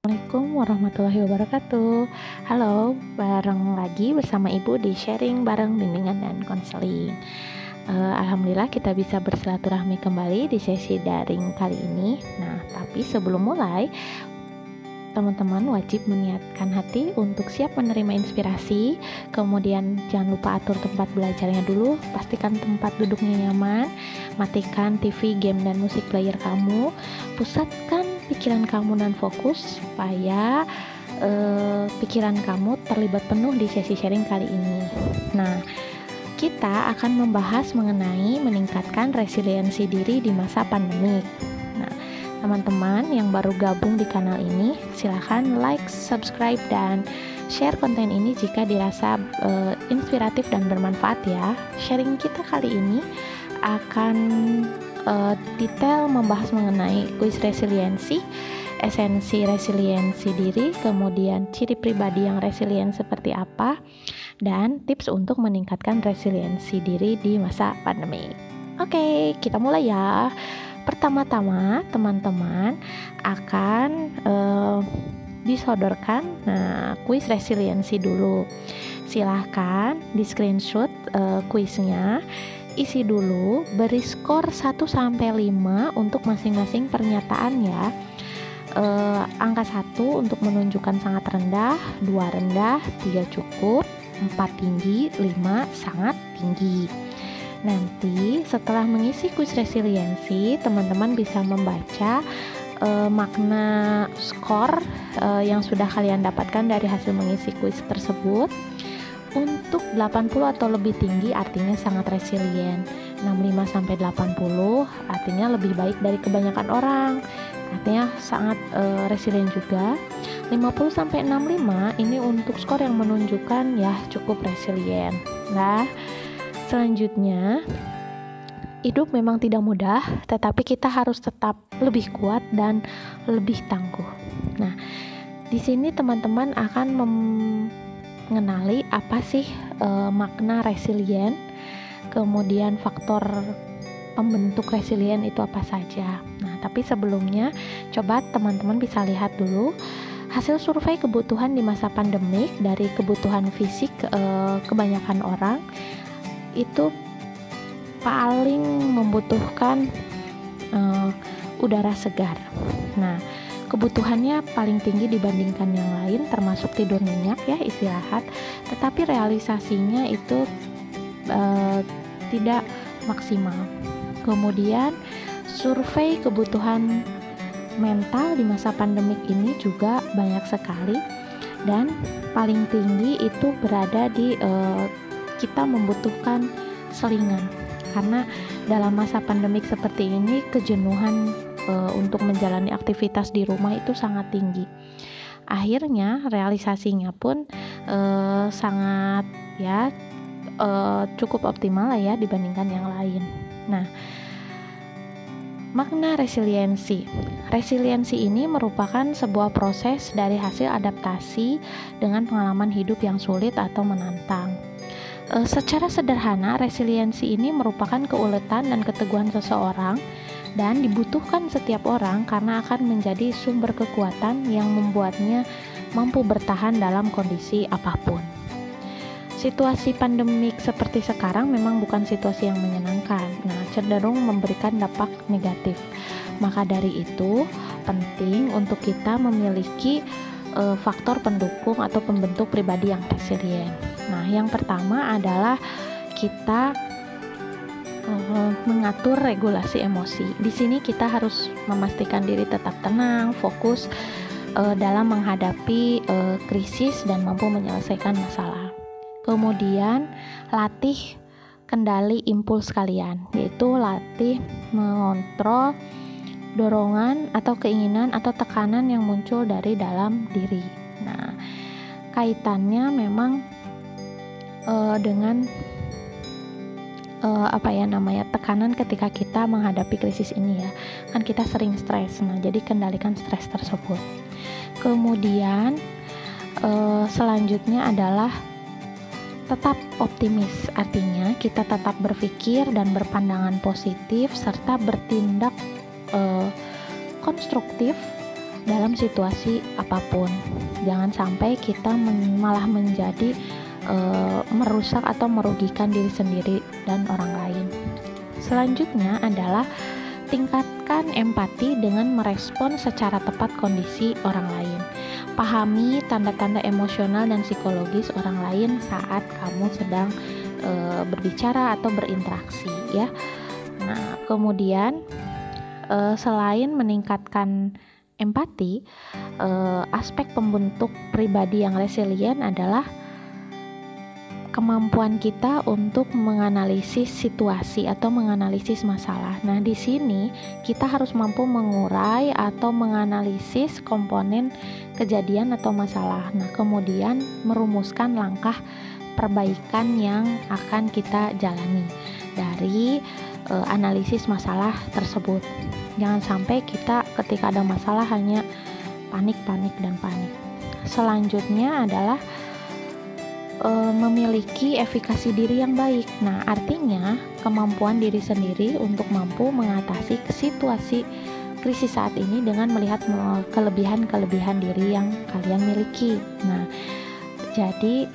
Assalamualaikum warahmatullahi wabarakatuh. Halo, bareng lagi bersama Ibu di sharing bareng bimbingan dan konseling. Alhamdulillah kita bisa bersilaturahmi kembali di sesi daring kali ini. Nah, tapi sebelum mulai, teman-teman wajib meniatkan hati untuk siap menerima inspirasi. Kemudian jangan lupa atur tempat belajarnya dulu, pastikan tempat duduknya nyaman, matikan TV, game, dan musik player kamu, pusatkan pikiran kamu dan fokus supaya pikiran kamu terlibat penuh di sesi sharing kali ini. Nah, kita akan membahas mengenai meningkatkan resiliensi diri di masa pandemik. Nah, teman-teman yang baru gabung di kanal ini, silakan like, subscribe, dan share konten ini jika dirasa inspiratif dan bermanfaat ya. Sharing kita kali ini akan detail membahas mengenai kuis resiliensi, esensi resiliensi diri, kemudian ciri pribadi yang resilient seperti apa, dan tips untuk meningkatkan resiliensi diri di masa pandemi. Oke, kita mulai ya. Pertama-tama, teman-teman akan disodorkan kuis resiliensi dulu. Silahkan di screenshot kuisnya, isi dulu, beri skor 1-5 untuk masing-masing pernyataan ya. Angka 1 untuk menunjukkan sangat rendah, 2 rendah, 3 cukup, 4 tinggi, 5 sangat tinggi. Nanti setelah mengisi kuis resiliensi, teman-teman bisa membaca makna skor yang sudah kalian dapatkan dari hasil mengisi kuis tersebut. Untuk 80 atau lebih tinggi artinya sangat resilient, 65-80 artinya lebih baik dari kebanyakan orang, artinya sangat resilient juga. 50-65 ini untuk skor yang menunjukkan ya cukup resilient. Nah, selanjutnya, hidup memang tidak mudah, tetapi kita harus tetap lebih kuat dan lebih tangguh. Nah, di sini teman-teman akan mengenali apa sih makna resilient, kemudian faktor pembentuk resilient itu apa saja. Nah, tapi sebelumnya coba teman-teman bisa lihat dulu hasil survei kebutuhan di masa pandemik dari kebutuhan fisik kebanyakan orang itu paling membutuhkan udara segar. Nah, kebutuhannya paling tinggi dibandingkan yang lain, termasuk tidur nyenyak ya, istirahat, tetapi realisasinya itu tidak maksimal. Kemudian survei kebutuhan mental di masa pandemik ini juga banyak sekali, dan paling tinggi itu berada di kita membutuhkan selingan, karena dalam masa pandemik seperti ini kejenuhan untuk menjalani aktivitas di rumah itu sangat tinggi. Akhirnya realisasinya pun sangat ya cukup optimal lah ya dibandingkan yang lain. Nah, makna resiliensi. Resiliensi ini merupakan sebuah proses dari hasil adaptasi dengan pengalaman hidup yang sulit atau menantang. Secara sederhana, resiliensi ini merupakan keuletan dan keteguhan seseorang dan dibutuhkan setiap orang karena akan menjadi sumber kekuatan yang membuatnya mampu bertahan dalam kondisi apapun. Situasi pandemik seperti sekarang memang bukan situasi yang menyenangkan, cenderung memberikan dampak negatif. Maka dari itu, penting untuk kita memiliki faktor pendukung atau pembentuk pribadi yang resilient. Nah, yang pertama adalah kita mengatur regulasi emosi. Di sini kita harus memastikan diri tetap tenang, fokus dalam menghadapi krisis dan mampu menyelesaikan masalah. Kemudian latih kendali impuls kalian, yaitu latih mengontrol dorongan atau keinginan atau tekanan yang muncul dari dalam diri. Nah, kaitannya memang dengan tekanan ketika kita menghadapi krisis ini ya, kan kita sering stres. Nah, jadi kendalikan stres tersebut. Kemudian selanjutnya adalah tetap optimis, artinya kita tetap berpikir dan berpandangan positif serta bertindak konstruktif dalam situasi apapun. Jangan sampai kita malah menjadi merusak atau merugikan diri sendiri dan orang lain. Selanjutnya adalah tingkatkan empati dengan merespon secara tepat kondisi orang lain. Pahami tanda-tanda emosional dan psikologis orang lain saat kamu sedang berbicara atau berinteraksi, ya. Nah, kemudian selain meningkatkan empati, aspek pembentuk pribadi yang resilient adalah kemampuan kita untuk menganalisis situasi atau menganalisis masalah. Nah, di sini kita harus mampu mengurai atau menganalisis komponen kejadian atau masalah. Nah, kemudian merumuskan langkah perbaikan yang akan kita jalani dari analisis masalah tersebut. Jangan sampai kita ketika ada masalah hanya panik. Selanjutnya adalah memiliki efikasi diri yang baik. Nah, artinya kemampuan diri sendiri untuk mampu mengatasi situasi krisis saat ini dengan melihat kelebihan-kelebihan diri yang kalian miliki. Nah, jadi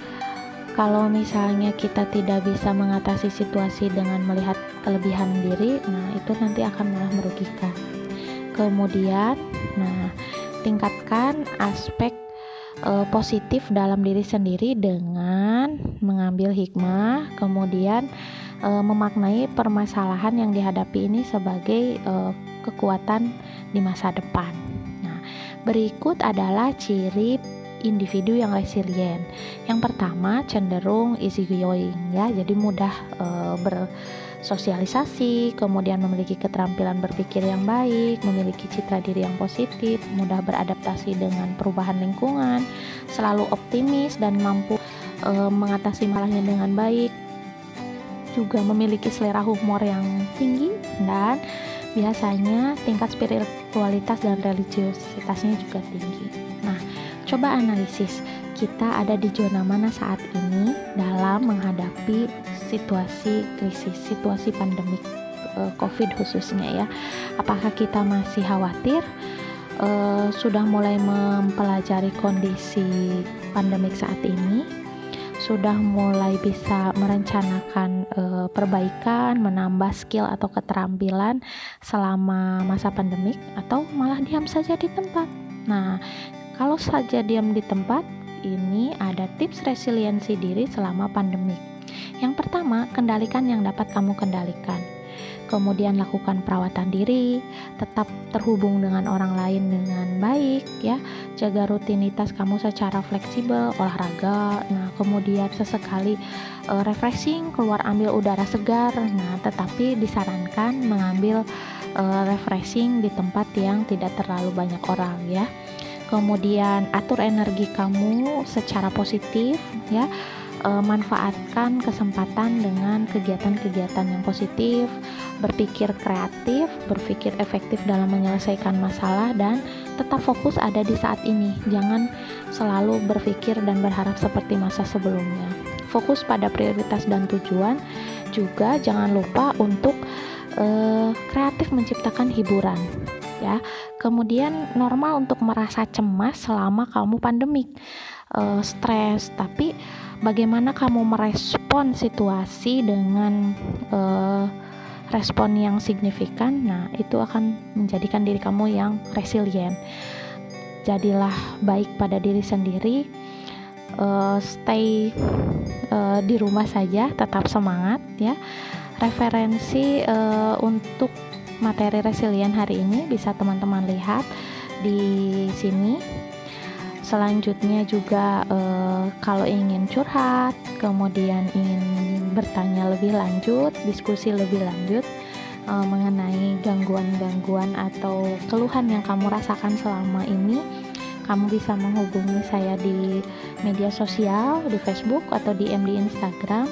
kalau misalnya kita tidak bisa mengatasi situasi dengan melihat kelebihan diri, nah itu nanti akan malah merugikan. Kemudian, nah, tingkatkan aspek positif dalam diri sendiri dengan mengambil hikmah, kemudian memaknai permasalahan yang dihadapi ini sebagai kekuatan di masa depan. Nah, berikut adalah ciri individu yang resilient. Yang pertama, cenderung easygoing, ya, jadi mudah bersosialisasi, kemudian memiliki keterampilan berpikir yang baik, memiliki citra diri yang positif, mudah beradaptasi dengan perubahan lingkungan, selalu optimis dan mampu mengatasi masalahnya dengan baik, juga memiliki selera humor yang tinggi, dan biasanya tingkat spiritualitas dan religiositasnya juga tinggi. Nah, coba analisis kita ada di zona mana saat ini dalam menghadapi situasi krisis, situasi pandemik COVID khususnya, ya. Apakah kita masih khawatir? Sudah mulai mempelajari kondisi pandemik saat ini? Sudah mulai bisa merencanakan perbaikan, menambah skill atau keterampilan selama masa pandemik, atau malah diam saja di tempat? Nah, kalau saja diam di tempat, ini ada tips resiliensi diri selama pandemik. Yang pertama, kendalikan yang dapat kamu kendalikan. Kemudian lakukan perawatan diri, tetap terhubung dengan orang lain dengan baik, ya. Jaga rutinitas kamu secara fleksibel, olahraga. Nah, kemudian sesekali refreshing, keluar ambil udara segar. Nah, tetapi disarankan mengambil refreshing di tempat yang tidak terlalu banyak orang, ya. Kemudian atur energi kamu secara positif, ya. Manfaatkan kesempatan dengan kegiatan-kegiatan yang positif, berpikir kreatif, berpikir efektif dalam menyelesaikan masalah, dan tetap fokus ada di saat ini. Jangan selalu berpikir dan berharap seperti masa sebelumnya. Fokus pada prioritas dan tujuan. Juga jangan lupa untuk kreatif menciptakan hiburan, ya. Kemudian normal untuk merasa cemas selama kamu pandemik, stres, tapi bagaimana kamu merespon situasi dengan respon yang signifikan, nah itu akan menjadikan diri kamu yang resilient. Jadilah baik pada diri sendiri, stay di rumah saja, tetap semangat, ya. Referensi untuk materi resilient hari ini bisa teman-teman lihat di sini. Selanjutnya juga kalau ingin curhat, kemudian ingin bertanya lebih lanjut, diskusi lebih lanjut mengenai gangguan-gangguan atau keluhan yang kamu rasakan selama ini, kamu bisa menghubungi saya di media sosial, di Facebook atau DM di Instagram.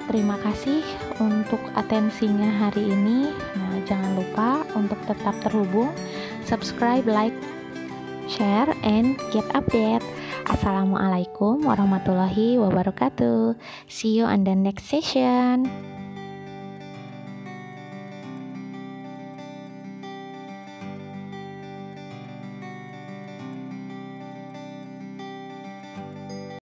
Terima kasih untuk atensinya hari ini. Nah, jangan lupa untuk tetap terhubung, subscribe, like, share, and get update. Assalamualaikum warahmatullahi wabarakatuh. See you on the next session.